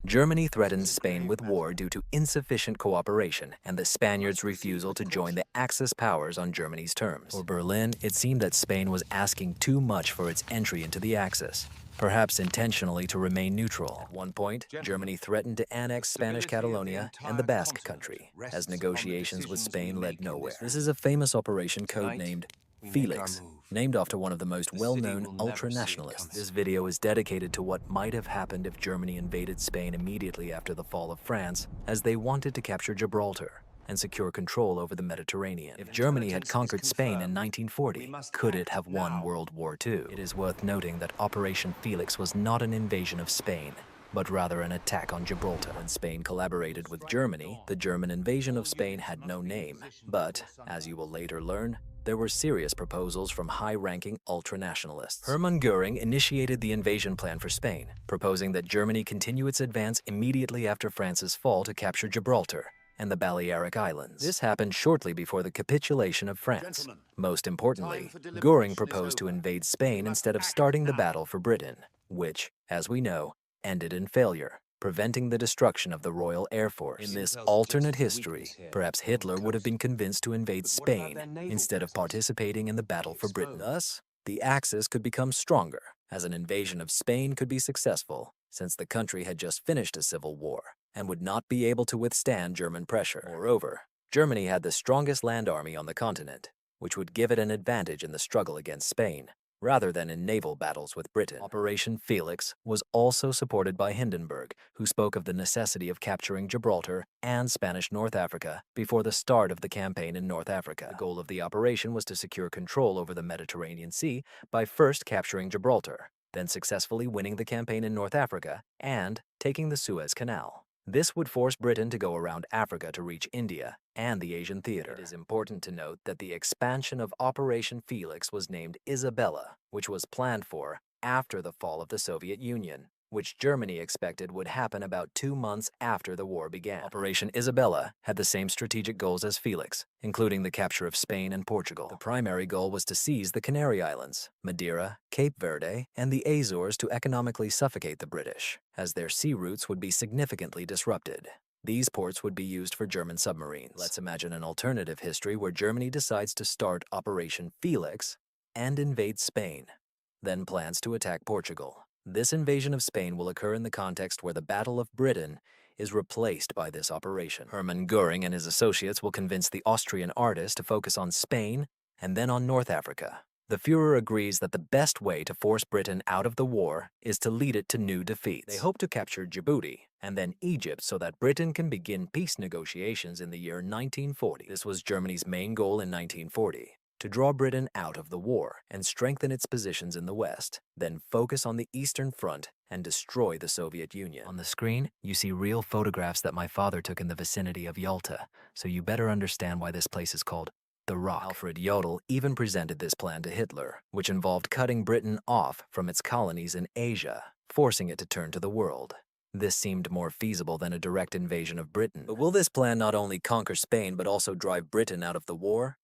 Germany threatened Spain with war due to insufficient cooperation and the Spaniards' refusal to join the Axis powers on Germany's terms. For Berlin, it seemed that Spain was asking too much for its entry into the Axis, perhaps intentionally to remain neutral. At one point, Germany threatened to annex Spanish Catalonia and the Basque Country, as negotiations with Spain led nowhere. This is a famous operation codenamed Felix, named after one of the most well-known ultra-nationalists. This video is dedicated to what might have happened if Germany invaded Spain immediately after the fall of France, as they wanted to capture Gibraltar and secure control over the Mediterranean. If Germany had conquered Spain in 1940, could it have won World War II? It is worth noting that Operation Felix was not an invasion of Spain, but rather an attack on Gibraltar. When Spain collaborated with Germany, the German invasion of Spain had no name. But, as you will later learn, there were serious proposals from high-ranking ultranationalists. Hermann Göring initiated the invasion plan for Spain, proposing that Germany continue its advance immediately after France's fall to capture Gibraltar and the Balearic Islands. This happened shortly before the capitulation of France. Most importantly, Göring proposed to invade Spain instead of starting the battle for Britain, which, as we know, ended in failure, preventing the destruction of the Royal Air Force. In this alternate history, perhaps Hitler would have been convinced to invade Spain instead of participating in the battle for Britain. Thus, the Axis could become stronger, as an invasion of Spain could be successful, since the country had just finished a civil war and would not be able to withstand German pressure. Moreover, Germany had the strongest land army on the continent, which would give it an advantage in the struggle against Spain, rather than in naval battles with Britain. Operation Felix was also supported by Hindenburg, who spoke of the necessity of capturing Gibraltar and Spanish North Africa before the start of the campaign in North Africa. The goal of the operation was to secure control over the Mediterranean Sea by first capturing Gibraltar, then successfully winning the campaign in North Africa and taking the Suez Canal. This would force Britain to go around Africa to reach India and the Asian theater. It is important to note that the expansion of Operation Felix was named Isabella, which was planned for after the fall of the Soviet Union, which Germany expected would happen about 2 months after the war began. Operation Isabella had the same strategic goals as Felix, including the capture of Spain and Portugal. The primary goal was to seize the Canary Islands, Madeira, Cape Verde, and the Azores to economically suffocate the British, as their sea routes would be significantly disrupted. These ports would be used for German submarines. Let's imagine an alternative history where Germany decides to start Operation Felix and invade Spain, then plans to attack Portugal. This invasion of Spain will occur in the context where the Battle of Britain is replaced by this operation. Hermann Göring and his associates will convince the Austrian artist to focus on Spain and then on North Africa. The Führer agrees that the best way to force Britain out of the war is to lead it to new defeats. They hope to capture Djibouti and then Egypt so that Britain can begin peace negotiations in the year 1940. This was Germany's main goal in 1940. To draw Britain out of the war and strengthen its positions in the West, then focus on the Eastern Front and destroy the Soviet Union. On the screen, you see real photographs that my father took in the vicinity of Yalta, so you better understand why this place is called the Rock. Alfred Jodl even presented this plan to Hitler, which involved cutting Britain off from its colonies in Asia, forcing it to turn to the world. This seemed more feasible than a direct invasion of Britain. But will this plan not only conquer Spain but also drive Britain out of the war?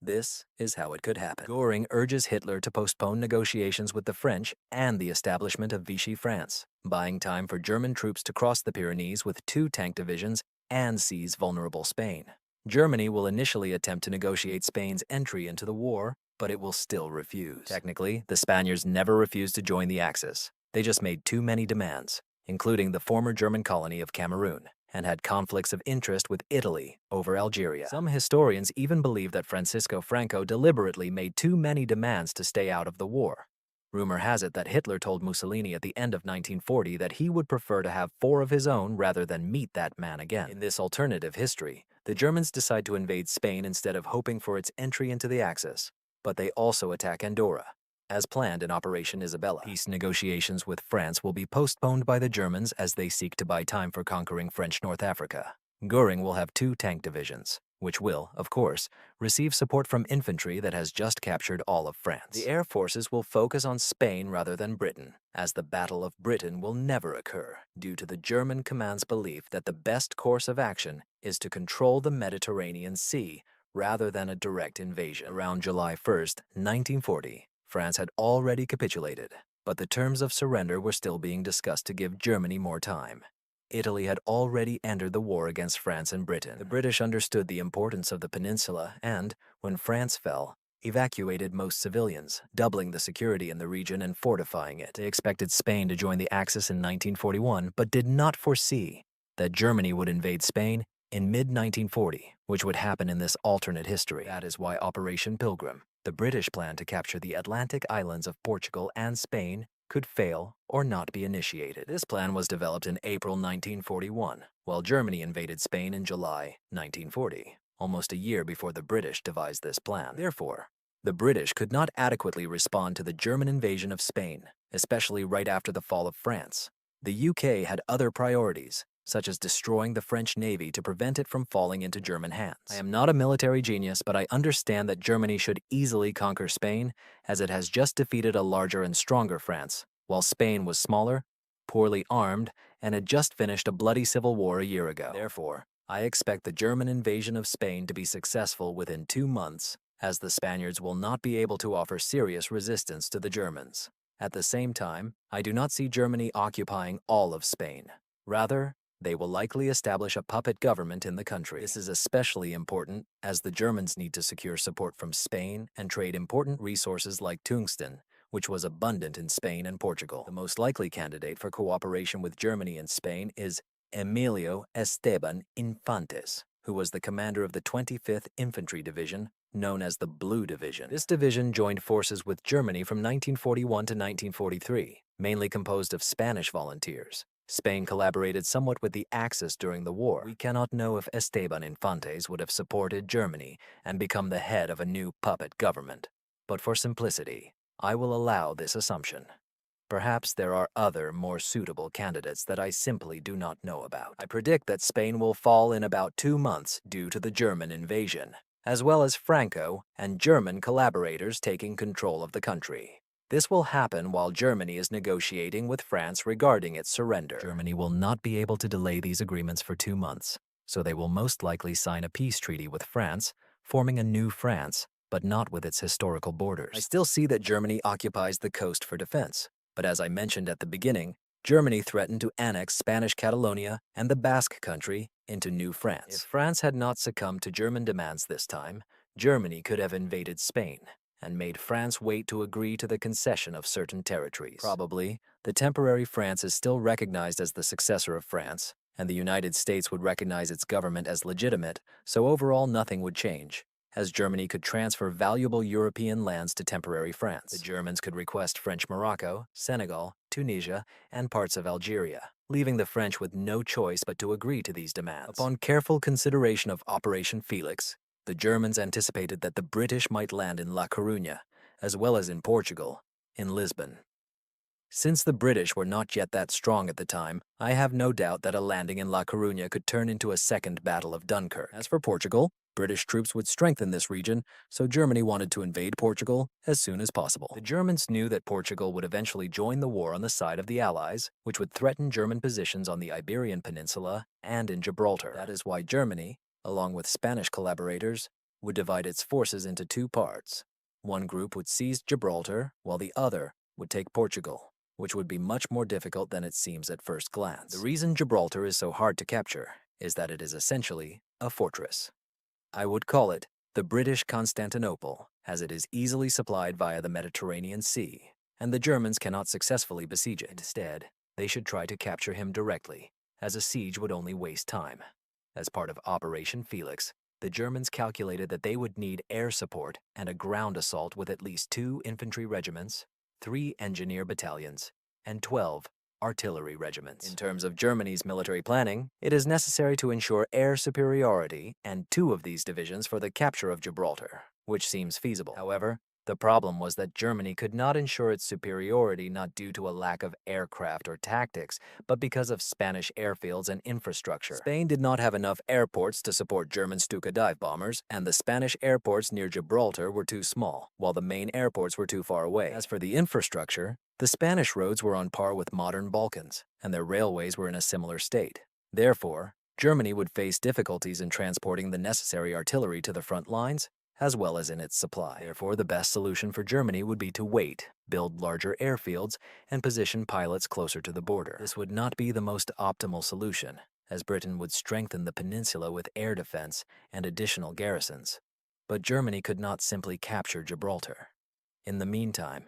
This is how it could happen. Göring urges Hitler to postpone negotiations with the French and the establishment of Vichy France, buying time for German troops to cross the Pyrenees with 2 tank divisions and seize vulnerable Spain. Germany will initially attempt to negotiate Spain's entry into the war, but it will still refuse. Technically, the Spaniards never refused to join the Axis. They just made too many demands, including the former German colony of Cameroon, and had conflicts of interest with Italy over Algeria. Some historians even believe that Francisco Franco deliberately made too many demands to stay out of the war. Rumor has it that Hitler told Mussolini at the end of 1940 that he would prefer to have 4 of his own rather than meet that man again. In this alternative history, the Germans decide to invade Spain instead of hoping for its entry into the Axis, but they also attack Andorra, as planned in Operation Isabella. Peace negotiations with France will be postponed by the Germans as they seek to buy time for conquering French North Africa. Göring will have 2 tank divisions, which will, of course, receive support from infantry that has just captured all of France. The air forces will focus on Spain rather than Britain, as the Battle of Britain will never occur, due to the German command's belief that the best course of action is to control the Mediterranean Sea rather than a direct invasion. Around July 1st, 1940, France had already capitulated, but the terms of surrender were still being discussed to give Germany more time. Italy had already entered the war against France and Britain. The British understood the importance of the peninsula and, when France fell, evacuated most civilians, doubling the security in the region and fortifying it. They expected Spain to join the Axis in 1941, but did not foresee that Germany would invade Spain in mid-1940, which would happen in this alternate history. That is why Operation Pilgrim, the British plan to capture the Atlantic islands of Portugal and Spain, could fail or not be initiated. This plan was developed in April 1941, while Germany invaded Spain in July 1940, almost a year before the British devised this plan. Therefore, the British could not adequately respond to the German invasion of Spain, especially right after the fall of France. The UK had other priorities, such as destroying the French Navy to prevent it from falling into German hands. I am not a military genius, but I understand that Germany should easily conquer Spain, as it has just defeated a larger and stronger France, while Spain was smaller, poorly armed, and had just finished a bloody civil war a year ago. Therefore, I expect the German invasion of Spain to be successful within 2 months, as the Spaniards will not be able to offer serious resistance to the Germans. At the same time, I do not see Germany occupying all of Spain. Rather, they will likely establish a puppet government in the country. This is especially important as the Germans need to secure support from Spain and trade important resources like tungsten, which was abundant in Spain and Portugal. The most likely candidate for cooperation with Germany and Spain is Emilio Esteban Infantes, who was the commander of the 25th Infantry Division, known as the Blue Division. This division joined forces with Germany from 1941 to 1943, mainly composed of Spanish volunteers. Spain collaborated somewhat with the Axis during the war. We cannot know if Esteban Infantes would have supported Germany and become the head of a new puppet government. But for simplicity, I will allow this assumption. Perhaps there are other, more suitable candidates that I simply do not know about. I predict that Spain will fall in about 2 months due to the German invasion, as well as Franco and German collaborators taking control of the country. This will happen while Germany is negotiating with France regarding its surrender. Germany will not be able to delay these agreements for 2 months, so they will most likely sign a peace treaty with France, forming a new France, but not with its historical borders. I still see that Germany occupies the coast for defense, but as I mentioned at the beginning, Germany threatened to annex Spanish Catalonia and the Basque Country into New France. If France had not succumbed to German demands this time, Germany could have invaded Spain and made France wait to agree to the concession of certain territories. Probably, the temporary France is still recognized as the successor of France, and the United States would recognize its government as legitimate, so overall nothing would change, as Germany could transfer valuable European lands to temporary France. The Germans could request French Morocco, Senegal, Tunisia, and parts of Algeria, leaving the French with no choice but to agree to these demands. Upon careful consideration of Operation Felix, the Germans anticipated that the British might land in La Coruña, as well as in Portugal, in Lisbon. Since the British were not yet that strong at the time, I have no doubt that a landing in La Coruña could turn into a second Battle of Dunkirk. As for Portugal, British troops would strengthen this region, so Germany wanted to invade Portugal as soon as possible. The Germans knew that Portugal would eventually join the war on the side of the Allies, which would threaten German positions on the Iberian Peninsula and in Gibraltar. That is why Germany, along with Spanish collaborators, would divide its forces into 2 parts. One group would seize Gibraltar, while the other would take Portugal, which would be much more difficult than it seems at first glance. The reason Gibraltar is so hard to capture is that it is essentially a fortress. I would call it the British Constantinople, as it is easily supplied via the Mediterranean Sea, and the Germans cannot successfully besiege it. Instead, they should try to capture him directly, as a siege would only waste time. As part of Operation Felix, the Germans calculated that they would need air support and a ground assault with at least 2 infantry regiments, 3 engineer battalions, and 12 artillery regiments. In terms of Germany's military planning, it is necessary to ensure air superiority and 2 of these divisions for the capture of Gibraltar, which seems feasible. However, the problem was that Germany could not ensure its superiority not due to a lack of aircraft or tactics, but because of Spanish airfields and infrastructure. Spain did not have enough airports to support German Stuka dive bombers, and the Spanish airports near Gibraltar were too small, while the main airports were too far away. As for the infrastructure, the Spanish roads were on par with modern Balkans, and their railways were in a similar state. Therefore, Germany would face difficulties in transporting the necessary artillery to the front lines, as well as in its supply. Therefore, the best solution for Germany would be to wait, build larger airfields, and position pilots closer to the border. This would not be the most optimal solution, as Britain would strengthen the peninsula with air defense and additional garrisons. But Germany could not simply capture Gibraltar. In the meantime,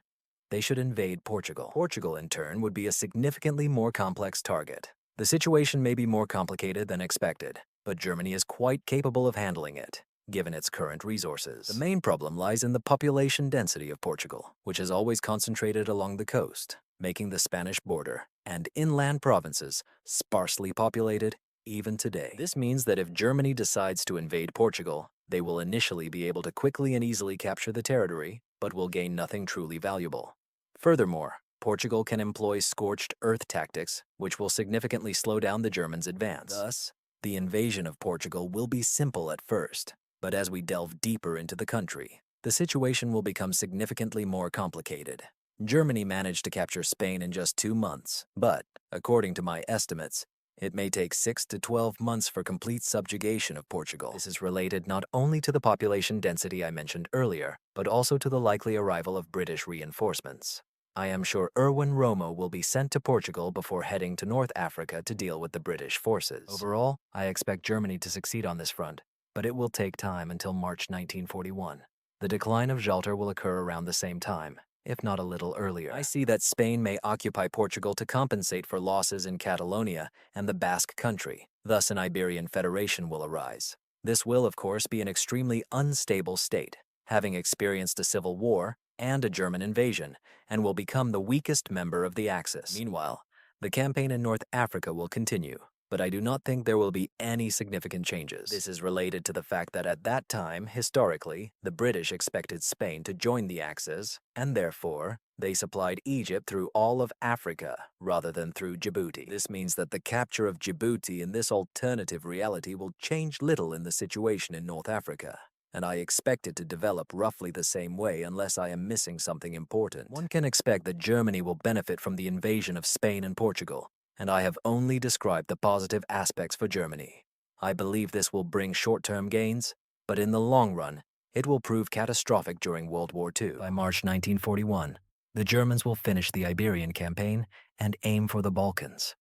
they should invade Portugal. Portugal, in turn, would be a significantly more complex target. The situation may be more complicated than expected, but Germany is quite capable of handling it, given its current resources. The main problem lies in the population density of Portugal, which is always concentrated along the coast, making the Spanish border and inland provinces sparsely populated even today. This means that if Germany decides to invade Portugal, they will initially be able to quickly and easily capture the territory, but will gain nothing truly valuable. Furthermore, Portugal can employ scorched earth tactics, which will significantly slow down the Germans' advance. Thus, the invasion of Portugal will be simple at first, but as we delve deeper into the country, the situation will become significantly more complicated. Germany managed to capture Spain in just 2 months, but, according to my estimates, it may take 6 to 12 months for complete subjugation of Portugal. This is related not only to the population density I mentioned earlier, but also to the likely arrival of British reinforcements. I am sure Erwin Romo will be sent to Portugal before heading to North Africa to deal with the British forces. Overall, I expect Germany to succeed on this front, but it will take time until March 1941. The decline of Gibraltar will occur around the same time, if not a little earlier. I see that Spain may occupy Portugal to compensate for losses in Catalonia and the Basque country. Thus, an Iberian federation will arise. This will, of course, be an extremely unstable state, having experienced a civil war and a German invasion, and will become the weakest member of the Axis. Meanwhile, the campaign in North Africa will continue, but I do not think there will be any significant changes. This is related to the fact that at that time, historically, the British expected Spain to join the Axis, and therefore, they supplied Egypt through all of Africa rather than through Djibouti. This means that the capture of Djibouti in this alternative reality will change little in the situation in North Africa, and I expect it to develop roughly the same way unless I am missing something important. One can expect that Germany will benefit from the invasion of Spain and Portugal, and I have only described the positive aspects for Germany. I believe this will bring short-term gains, but in the long run, it will prove catastrophic during World War II. By March 1941, the Germans will finish the Iberian campaign and aim for the Balkans.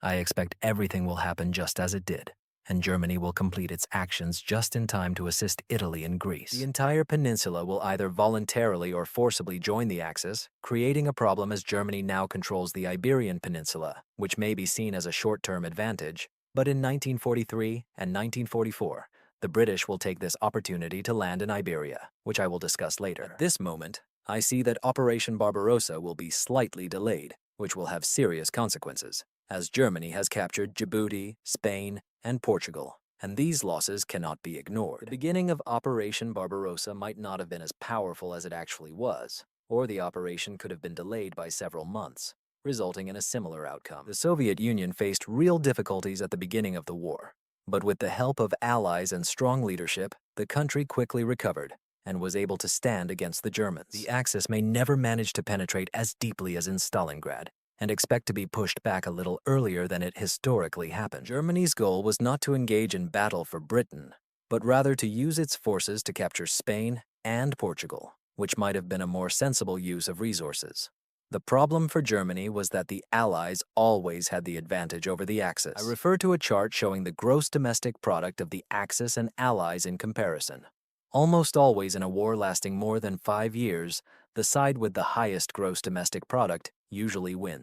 I expect everything will happen just as it did, and Germany will complete its actions just in time to assist Italy and Greece. The entire peninsula will either voluntarily or forcibly join the Axis, creating a problem as Germany now controls the Iberian Peninsula, which may be seen as a short-term advantage, but in 1943 and 1944, the British will take this opportunity to land in Iberia, which I will discuss later. At this moment, I see that Operation Barbarossa will be slightly delayed, which will have serious consequences, as Germany has captured Djibouti, Spain, and Portugal, and these losses cannot be ignored. The beginning of Operation Barbarossa might not have been as powerful as it actually was, or the operation could have been delayed by several months, resulting in a similar outcome. The Soviet Union faced real difficulties at the beginning of the war, but with the help of allies and strong leadership, the country quickly recovered and was able to stand against the Germans. The Axis may never manage to penetrate as deeply as in Stalingrad, and expect to be pushed back a little earlier than it historically happened. Germany's goal was not to engage in battle for Britain, but rather to use its forces to capture Spain and Portugal, which might have been a more sensible use of resources. The problem for Germany was that the Allies always had the advantage over the Axis. I refer to a chart showing the gross domestic product of the Axis and Allies in comparison. Almost always in a war lasting more than 5 years, the side with the highest gross domestic product usually wins.